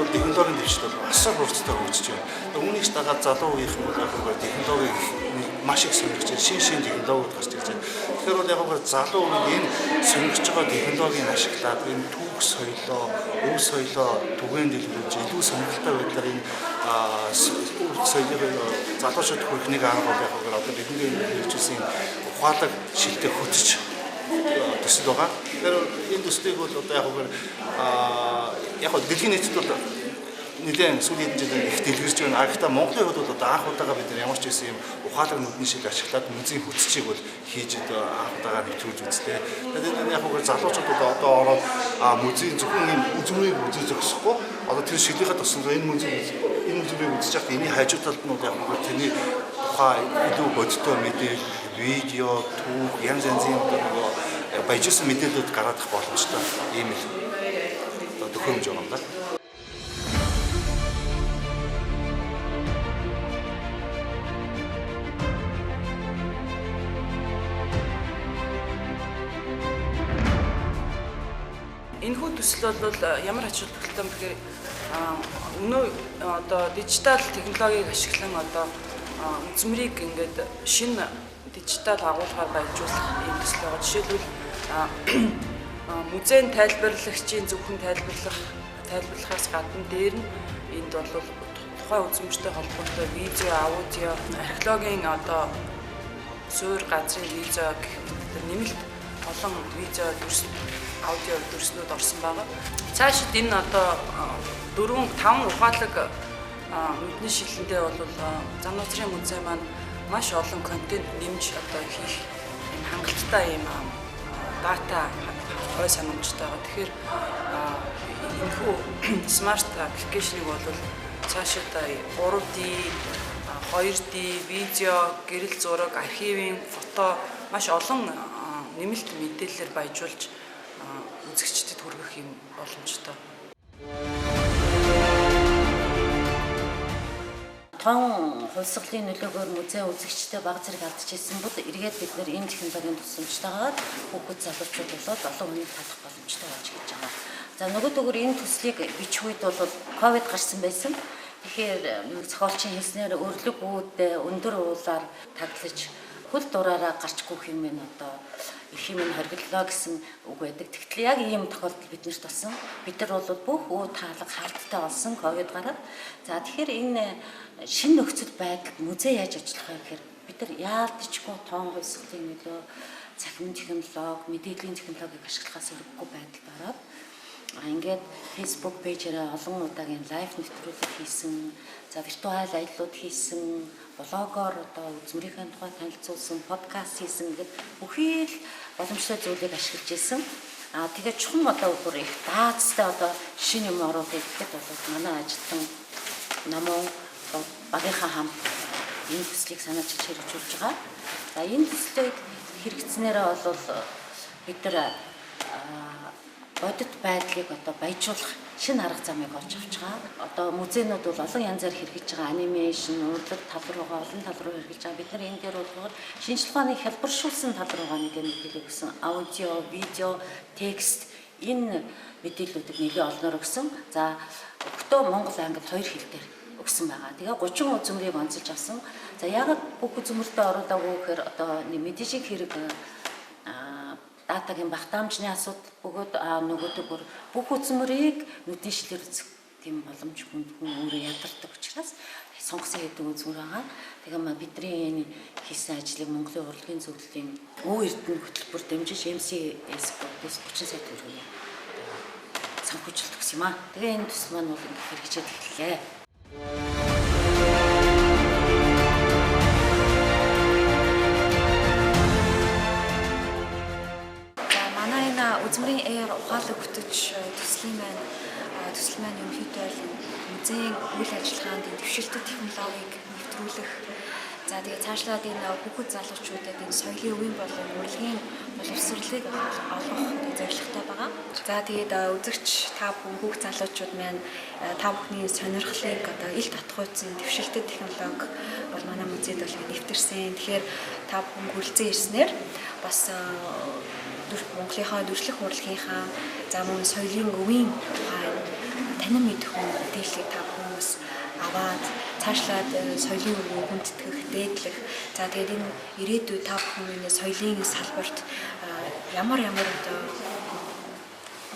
бол технологийн дэвшил бол асар хурцтай хөгжиж байна. Үүнийг дагаад залуу үеийнхэн бол яг л технологиг маш их сонирхож шин технологиуд гарч ирж байна. Тэгэхээр бол яг л залуу үеийн энэ сонирхож байгаа технологийн ашиглаад энэ түүх соёлоо, өв соёлоо түгээн дэлгэрүүлж илүү сонирхолтой байдлаар энэ соёлыг залуучууд хүрхнийг арга бол яг л одоо бидний хэрэгжүүлсэн ухаалаг шилдэг хөтөж төсөл байгаа. Тэгэхээр энэ төслийг бол одоо яг дэлхийн нийтэд бол нэгэн сүүлийн жилээр их дэлгэрч байна. Гэхдээ Монголын хувьд бол одоо анх удаага бид нар ямар ч байсан юм ухаалаг нүдний шиг ашиглаад музейн хөтөлчийг бол хийж анх удаага нэвтрүүлж үзлээ. Тэгээд яг залуучууд одоо ороод музейн зөвхөн юм үзмэрийг үзэж зогсохгүй одоо тэр шилийнхаа тусам энэ музейг үзэж байхад энэ хажуу талд нь яг тэрний тухай илүү бодиттой мэдээлэл, видео, түүх, янз янзын баяжсан мэдээлэлүүд гараад ирэх боломжтой ийм л төхөөрөмж байгаа юм да. Энэхүү төсөл бол ямар ач холбогдолтой юм гэхээр өнөө одоо дижитал технологиг ашиглан одоо үзмэрийг ингээд шинэ дижитал агуулгаар баяжуулах юм төсөл байгаа. Жишээлбэл музейн тайлбарлагчийн зөвхөн тайлбарлахаас гадна дээр нь энд бол тухайн үзмжтэй холбоотой видео, аудио, археологийн одоо суурь газрын видео гэх мэт нэмэлт олон видео аудио дүрснүүд орсон байгаа. Цаашид энэ одоо 4-5 ухаалаг нүдний шилэндээ бол Зануузрын музей маань маш олон контент нэмж одоо хийх юм хангалттай юм дата хой санамжтай байгаа. Тэгэхээр энэхүү смарт аппликейшнийг бол цаашид 3D, 2D, видео, гэрэл зураг, архивын фото маш олон нэмэлт мэдээлэлээр баяжуулж үзэгчдэд хүргэх юм боломжтой. Тон хувьсгалын нөлөөгөөр музей үзэгчтэй баг зэрэг алдчихсан бол эргээд бид нэр энэ технологийн тусламжтайгаар хүүхэд залуучууд болоод олон хүнийг татах боломжтой болж гэж байгаа. За нөгөөдөөр энэ төслийг бичих үед бол ковид гарсан байсан. Тэгэхээр зохиолчийн хэлснээр өрлөг үүд өндөр уулаар таглаж хөл дураараа гарчгүй хэмээн одоо их юм хоригдлоо гэсэн үг байдаг. Тэгтэл яг ийм тохиолдол биднэрт болсон. Бид нар бол бүх үе таалга хаалттай болсон ковид гараад. За тэгэхээр энэ шинэ нөхцөл байдалд музей яаж ажиллах вэ гэхээр бид нар яалтчгүй тоон хувьсгалын нөлөө, цахим технологи, мэдээллийн технологиг ашиглахаас өргөхгүй байдалд ороод ингээд Facebook пэйжээр олон удаагийн лайв нэвтрүүлэг хийсэн, за виртуал аяллууд хийсэн, блогоор одоо үзмэрийнхээ тухай танилцуулсан, подкаст хийсэн гэдэг бүхий л боломжтой зүйлийг ашиглаж ирсэн. Тэгээд чухам одоо бүр их даацтай одоо шинэ юм ороод ирэхэд бол манай ажилтан намуу багийнхаа хамт энэ төслийг санаачилж хэрэгжүүлж байгаа. За энэ төслийг хэрэгцснээрээ бол бид нар бодит байдлыг одоо баяжуулах шинэ арга замыг олж авч байгаа. Одоо музейнууд бол олон янзаар хэрэгжиж байгаа анимашн, урлаг тал руугаа олон тал руу хэрэгжиж байгаа. Бид нар энэ дээр бол шинжлэх ухааны хэлбэршүүлсэн тал руугаа нэг мэдээлэл өгсөн. Аудио, видео, текст энэ мэдээллүүдийг нэлээд олноор өгсөн. За өгтөө монгол, англи хоёр хэл дээр өгсөн байгаа. Тэгээ 30 үзмэрийг онцолж авсан. За яг бүх үзмэртээ оруулаагүй гэхээр одоо мэдээжийн хэрэг датагийн багтаамжны асуудал бөгөөд нөгөөдөө бүх үзмэрийг нүдний шилээр үзэх тийм боломж хүн өөрөө ядардаг учраас сонгосон гэдэг үзмэр байгаа. Тэгээ бидний энэ хийсэн ажлыг Монголын урлагийн зөвлөлийн Өв Эрдэнэ хөтөлбөр дэмжиж MCS-ээс 30 сая төгрөгийн санхүүжилт өгсөн юм аа. Тэгээ энэ төсөл маань бол ингээд хэрэгжээд эхэллээ. Үзмэрийн AR ухаалаг хөтөч төсөл маань ерөнхийдөө музейн үйл ажиллагаанд дэвшилтэд технологиг нэвтрүүлэх. За тэгээ цаашлаад энэ хүүхэд залуучуудад энэ соёлын өвийн болон урлагийн боловсролыг олгох зорилготой байгаа. За тэгээд үзэгч та бүхэн хүүхэд залуучууд маань та бүхний сонирхлыг одоо ил татгуйцсан дэвшилтэд технологи бол манай музейд бол нэвтэрсэн. Тэгэхээр та бүхэн хүрэлцэн ирснээр бас Монголынхаа дүрслэх урлагийнхаа за мөн соёлын өвийн тухай танин мэдэх мэдээллийг та хүмүүс аваад цаашлаад соёлын өргөн хүндэтгэх, дээдлэх. За тэгээд энэ ирээдүйд та бүхэн соёлын салбарт ямар одоо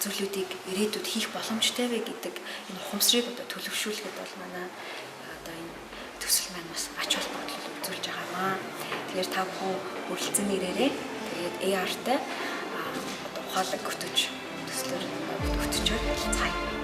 зүйлүүдийг ирээдүйд хийх боломжтой вэ гэдэг энэ ухамсарыг одоо төлөвшүүлэхэд бол манай одоо энэ төсөл маань бас ач холбогдол үзүүлж байгаамаа. Тэгэхээр та бүхэн хүрэлцэн нэрээрээ тэгээд AR-тай одоо ухаалаг хөтөж төслөөр өгчөөр цаая.